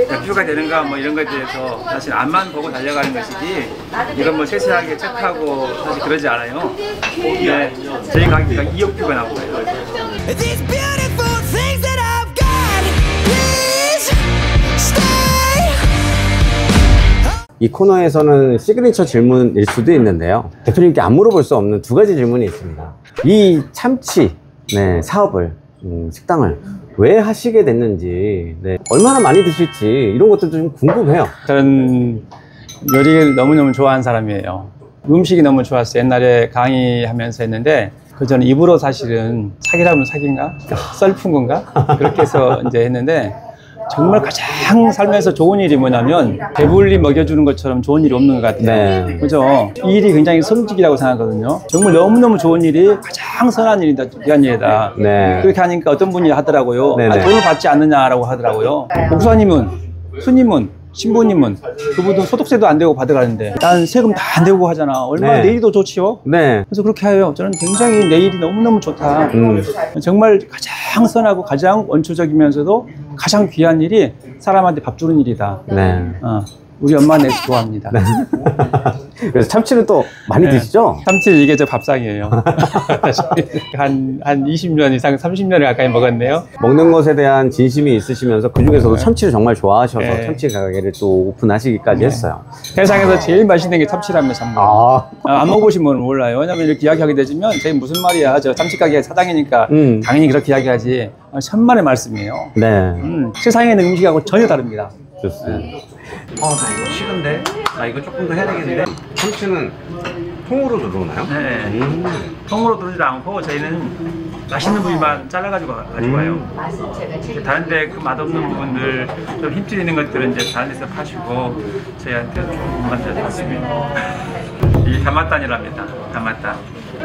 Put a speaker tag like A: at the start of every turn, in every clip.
A: 대표가 되는가 뭐 이런 것에 대해서 사실 앞만 보고 달려가는 것이지 이건 뭐 세세하게 체크하고 사실 그러지 않아요. 네, 저희 가게가 2억 뷰가 나오고요.
B: 이 코너에서는 시그니처 질문일 수도 있는데요. 대표님께 안 물어볼 수 없는 두 가지 질문이 있습니다. 이 참치 사업을, 식당을 왜 하시게 됐는지, 얼마나 많이 드실지 이런 것들도 좀 궁금해요.
A: 저는 요리를 너무너무 좋아하는 사람이에요. 음식이 너무 좋았어요. 옛날에 강의하면서 했는데 그 전에 입으로 사실은 사기라면 사기인가? 썰픈 건가? 그렇게 해서 이제 했는데 정말 가장 살면서 좋은 일이 뭐냐면 배불리 먹여주는 것처럼 좋은 일이 없는 것 같아요. 네. 그죠? 이 일이 굉장히 성직이라고 생각하거든요. 정말 너무너무 좋은 일이 가장 선한 일이다, 귀한 일이다. 네. 그렇게 하니까 어떤 분이 하더라고요. 아, 돈을 받지 않느냐라고 하더라고요. 목사님은, 스님은, 신부님은 그분도 소득세도 안 되고 받아가는데 난 세금 다 안 내고 하잖아. 얼마나 내일이 더 좋지요? 네. 그래서 그렇게 해요. 저는 굉장히 내일이 너무너무 좋다. 정말 가장 선하고 가장 원초적이면서도 가장 귀한 일이 사람한테 밥 주는 일이다. 네. 우리 엄마 내 좋아합니다. 네.
B: 그래서 참치는 또 많이 드시죠?
A: 참치 이게 저 밥상이에요. 한 20년 이상, 30년을 가까이 먹었네요.
B: 먹는 것에 대한 진심이 있으시면서 그 중에서도 참치를 정말 좋아하셔서 참치 가게를 또 오픈하시기까지 했어요.
A: 세상에서 제일 맛있는 게 참치라면서 안 먹어보시면 몰라요. 왜냐면 이렇게 이야기하게 되면 제가 무슨 말이야, 저 참치 가게 사장이니까 당연히 그렇게 이야기하지. 천만의 말씀이에요. 네. 세상에 있는 음식하고 전혀 다릅니다.
B: 좋습니다. 나 이거 싫은데? 나 이거 조금 더 해야 되겠는데? 참치는 통으로 들어오나요?
A: 네. 통으로 들어오지 않고 저희는 맛있는 부위만 잘라가지고 와요. 다른 데 그 맛없는 부분들, 좀 힘줄 있는 것들은 이제 다른 데서 파시고 저희한테 조금만 더 받습니다. 이게 가마단이랍니다. 가마단.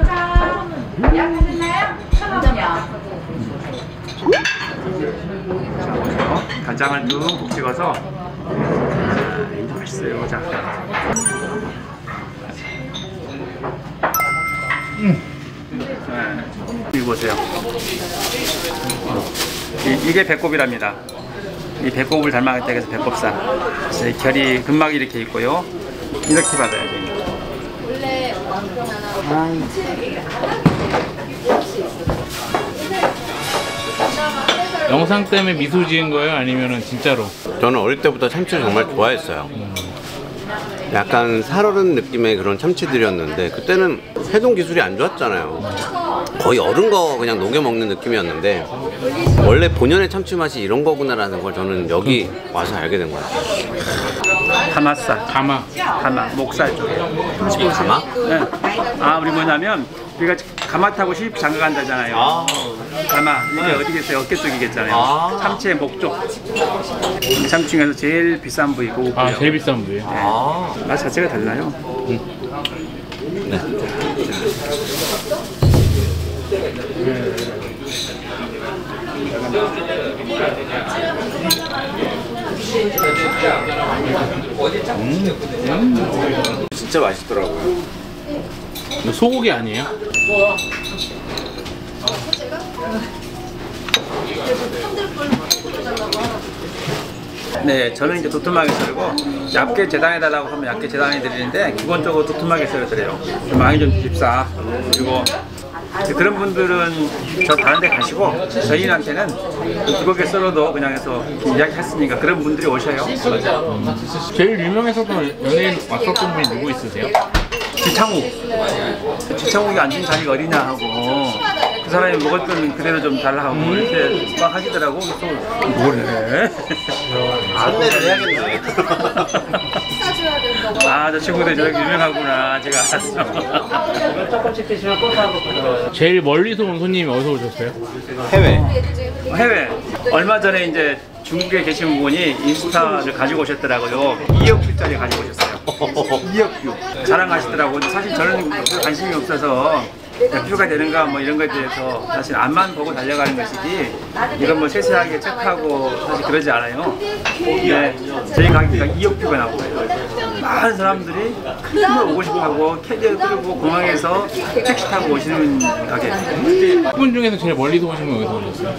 A: 자, 먼저 간장을 듬뿍 찍어서 이제 맛있어요. 자. 이거 보세요. 이게 배꼽이랍니다. 이 배꼽을 닮아갔다 해서 배꼽살. 결이 근막이 이렇게 있고요. 이렇게 받아야 돼요.
C: 영상 때문에 미소 지은 거예요? 아니면은 진짜로?
B: 저는 어릴 때부터 참치를 정말 좋아했어요. 약간 살얼은 느낌의 그런 참치들이었는데 그때는 해동 기술이 안 좋았잖아요. 거의 얼은 거 그냥 녹여 먹는 느낌이었는데 원래 본연의 참치 맛이 이런 거구나라는 걸 저는 여기 와서 알게 된 것 같아요.
A: 가마살.
C: 가마.
A: 목살 쪽에.
B: 이 가마?
A: 네. 우리 뭐냐면 우리가 가마 타고 시 장가 간다잖아요. 가마. 이게 어디겠어요? 어깨 쪽이겠잖아요. 참치의 목 쪽. 이 참치 중에서 제일 비싼 부위고.
C: 제일 비싼 부위.
A: 네. 맛 자체가 달라요.
B: 네. 진짜 맛있더라고요.
C: 소고기 아니에요?
A: 네, 저는 이제 두툼하게 썰고 얇게 재단해달라고 하면 얇게 재단해 드리는데 기본적으로 두툼하게 썰어 드려요. 좀 많이 좀 주십사. 그리고 그런 분들은 저 다른 데 가시고 저희한테는 두껍게 썰어도 그냥 해서 이야기 했으니까 그런 분들이 오셔요.
C: 제일 유명했었던 연예인 왔었던 분이 누구 있으세요?
A: 지창욱이 앉은 자리가 어디냐 하고 그 사람이 먹었던 그대로 좀 달라 하고 이렇게 막 하시더라고. 그래서 뭐래?
B: 안내를 해야겠네.
A: 저 친구들 저렇게 유명하구나. 제가 알았어.
C: 제일 멀리서 온 손님이 어디서 오셨어요?
A: 해외. 얼마 전에 이제 중국에 계신 분이 인스타를 가지고 오셨더라고요. 2억 뷰짜리 가지고 오셨어요. 2억 뷰. 자랑하시더라고요. 근데 사실 저는 관심이 없어서 대표가 되는가 뭐 이런 것에 대해서 사실 앞만 보고 달려가는 것이지 이건 뭐 세세하게 체크하고 사실 그러지 않아요. 네, 저희 가게가 2억 뷰가 나오고요. 많은 사람들이 정말 오고 싶어하고 캐리어 끌고 공항에서 택시 타고 오시는 가게.
C: 분 중에서 제일 멀리서 오신 분 어디서 오셨어요?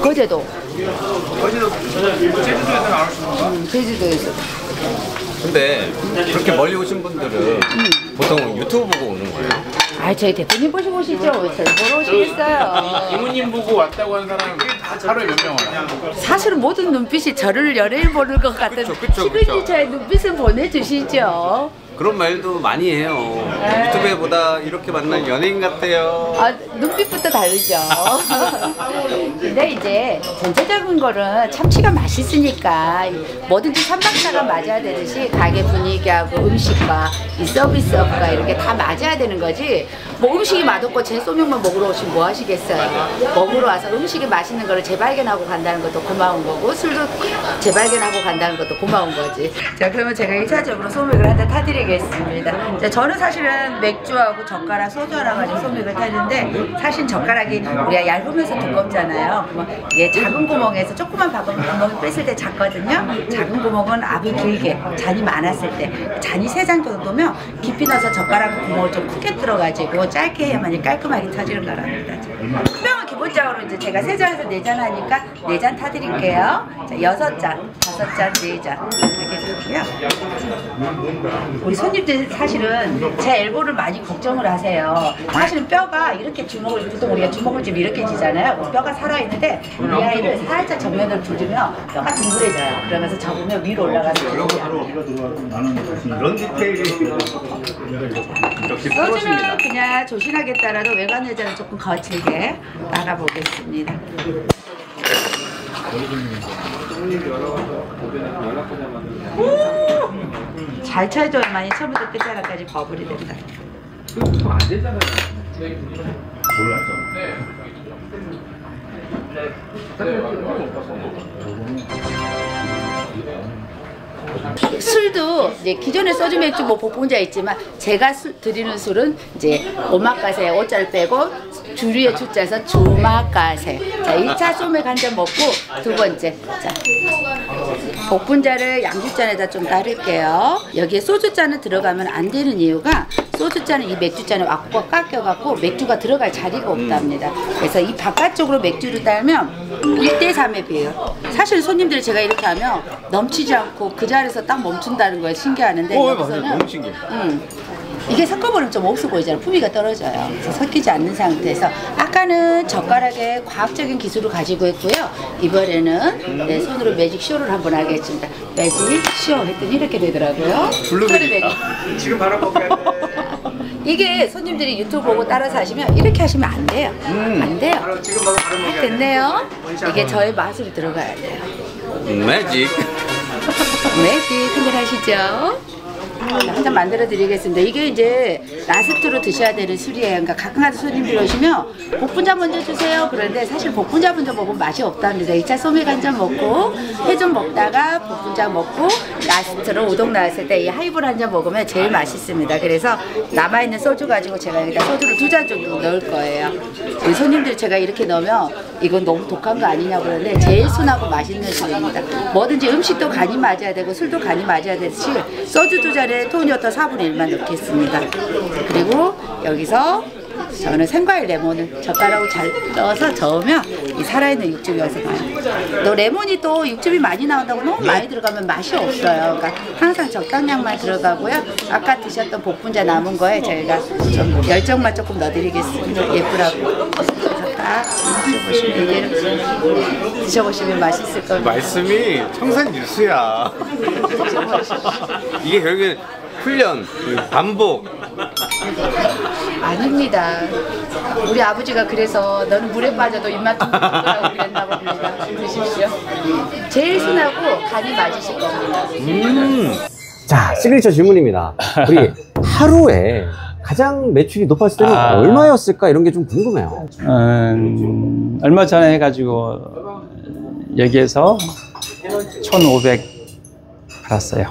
D: 거제도.
C: 제주도에서 나올 수 있는 거?
D: 제주도에서.
B: 근데 그렇게 멀리 오신 분들은 보통 유튜브 보고 오는 거예요?
D: 아, 저희 대표님 보시고 오시죠. 저희 보러 오시겠어요.
C: 이모님 보고 왔다고 하는 사람 하루에 몇 명 와요?
D: 사실은 모든 눈빛이 저를 연예인 보는 것 같은
B: 그쵸.
D: 시그니처의 눈빛을 보내주시죠.
B: 그런 말도 많이 해요. 유튜브보다 이렇게 만난 연예인 같아요.
D: 아, 눈빛부터 다르죠. 근데 이제 전체적인 거는 참치가 맛있으니까 뭐든지 삼박자가 맞아야 되듯이 가게 분위기하고 음식과 이 서비스업과 이렇게 다 맞아야 되는 거지. 뭐 음식이 맛없고 제 소명만 먹으러 오시면 뭐 하시겠어요. 먹으러 와서 음식이 맛있는 거를 재발견하고 간다는 것도 고마운 거고 술도 재발견하고 간다는 것도 고마운 거지. 자, 그러면 제가 1차적으로 소맥을 한 잔 타드리겠습니다. 자, 저는 사실은 맥주하고 젓가락, 소주 하나 가지고 소맥을 타는데 사실 젓가락이 우리가 얇으면서 두껍잖아요. 그러면 이게 작은 구멍에서 조그만 구멍을 뺐을 때 작거든요. 작은 구멍은 압이 길게, 잔이 많았을 때 잔이 3잔 정도면 깊이 넣어서 젓가락 구멍을 좀 크게 뚫어가지고 짧게 해야만이 깔끔하게 터지는 거랍니다. 수병은 기본적으로 이제 제가 3잔에서 4잔 하니까 4잔 타드릴게요. 자, 6잔, 5잔, 4잔 이렇게 드릴게요. 우리 손님들 사실은 제 엘보를 많이 걱정을 하세요. 사실은 뼈가 이렇게 주먹을, 보통 우리가 주먹을 좀 이렇게 쥐잖아요. 뼈가 살아있는데 이 아이를 살짝 정면으로 두르면 뼈가 둥그레져요. 그러면서 접으면 위로 올라가서
B: 그런 디테일이
D: 소주는 그냥 조신하겠다라도 외관 내자는 조금 거칠게 나가보겠습니다. 잘 쳐줘야만이 처음부터 끝자락까지 버블이 된다. 술도 이제 기존의 소주 맥주 뭐 복분자 있지만 제가 드리는 술은 이제 오마카세 5자를 빼고 주류의 주자에서 주마카세. 자, 1차 소맥 한 잔 먹고 두 번째. 자, 복분자를 양주잔에다 좀 따를게요. 여기에 소주잔은 들어가면 안 되는 이유가 소주잔은 이 맥주잔에 왁구가 깎여갖고 맥주가 들어갈 자리가 없답니다. 그래서 이 바깥쪽으로 맥주를 따르면 1대3에 비해요. 사실 손님들이 제가 이렇게 하면 넘치지 않고 그 자리에서 딱 멈춘다는 거예요. 신기하는데 여기서는
B: 너무 신기해.
D: 이게 섞어버리면 좀 없어 보이잖아요. 품위가 떨어져요. 그래서 섞이지 않는 상태에서 아까는 젓가락에 과학적인 기술을 가지고 있고요. 이번에는 내 손으로 매직 쇼를 한번 하겠습니다. 매직 쇼 했더니 이렇게 되더라고요.
B: 블루베리.
C: 지금 바로 먹어야 돼.
D: 이게 손님들이 유튜브 보고 따라서 하시면 이렇게 하시면 안 돼요. 안 돼요.
C: 지금 먹어 바로 먹어야 돼.
D: 됐네요. 이게 저의 마술이 들어가야 돼요.
B: 매직.
D: 매직 한번 하시죠. 한 잔 만들어 드리겠습니다. 이게 이제 라스트로 드셔야 되는 술이에요. 그러니까 가끔가다 손님들 오시면 복분자 먼저 주세요. 그런데 사실 복분자 먼저 먹으면 맛이 없답니다. 2차 소맥 한 잔 먹고 회 좀 먹다가 복분자 먹고 라스트로 우동 나왔을 때 이 하이볼 한 잔 먹으면 제일 맛있습니다. 그래서 남아있는 소주 가지고 제가 여기다 소주를 2잔 정도 넣을 거예요. 우리 손님들 제가 이렇게 넣으면 이건 너무 독한 거 아니냐고 그러는데 제일 순하고 맛있는 술입니다. 뭐든지 음식도 간이 맞아야 되고 술도 간이 맞아야 되듯이 소주 2잔에 토니워터 4분의 1만 넣겠습니다. 그리고 여기서 저는 생과일 레몬을 젓가락으로 잘 떠서 저으면 이 살아있는 육즙이 와서 나요. 또 레몬이 또 육즙이 많이 나온다고 너무 많이 들어가면 맛이 없어요. 그러니까 항상 적당량만 들어가고요. 아까 드셨던 복분자 남은 거에 저희가 좀 열정만 조금 넣어드리겠습니다. 예쁘라고. 딱 드셔보시면 맛있을 겁니다.
B: 말씀이 청산유수야. 이게 결국엔 훈련, 반복.
D: 아닙니다. 우리 아버지가 그래서 너는 물에 빠져도 입맛 둥둥하고 그랬나 봅니다. 드십시오. 제일 순하고 간이 맞으실 겁니다.
E: 자, 시그니처 질문입니다. 우리 하루에 가장 매출이 높았을 때는 얼마였을까? 이런 게 좀 궁금해요.
A: 얼마 전에 해가지고 여기에서 1,500 팔았어요.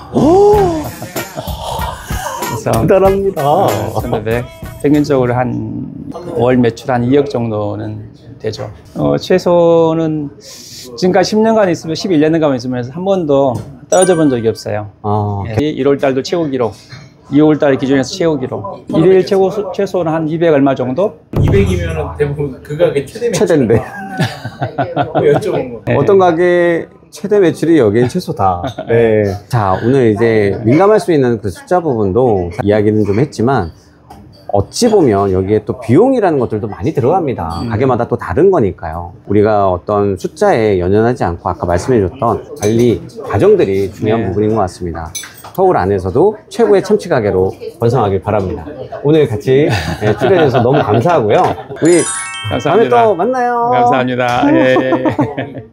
A: 그래서
E: 대단합니다.
A: 1,500. 평균적으로 한 월 매출 한 2억 정도는 되죠. 최소는 지금까지 10년간 있으면 11년간 있으면서 한 번도 떨어져 본 적이 없어요. 1월 달도 최고 기록 2월달 기준에서 채우기로. 일일 최소는 한 200 얼마 정도?
C: 200이면 대부분 그 가게
E: 최대인데.
C: 여쭤본 거.
A: 네.
E: 어떤 가게 최대 매출이 여기엔 최소다. 네. 자, 오늘 이제 민감할 수 있는 그 숫자 부분도 이야기는 좀 했지만, 어찌 보면 여기에 또 비용이라는 것들도 많이 들어갑니다. 가게마다 또 다른 거니까요. 우리가 어떤 숫자에 연연하지 않고 아까 말씀해줬던 관리 과정들이 중요한
A: 네.
E: 부분인 것 같습니다. 서울 안에서도 최고의 참치 가게로 번성하길 바랍니다. 오늘 같이 출연해서 너무 감사하고요. 우리 다음에
A: 감사합니다.
E: 또 만나요.
A: 감사합니다. 예.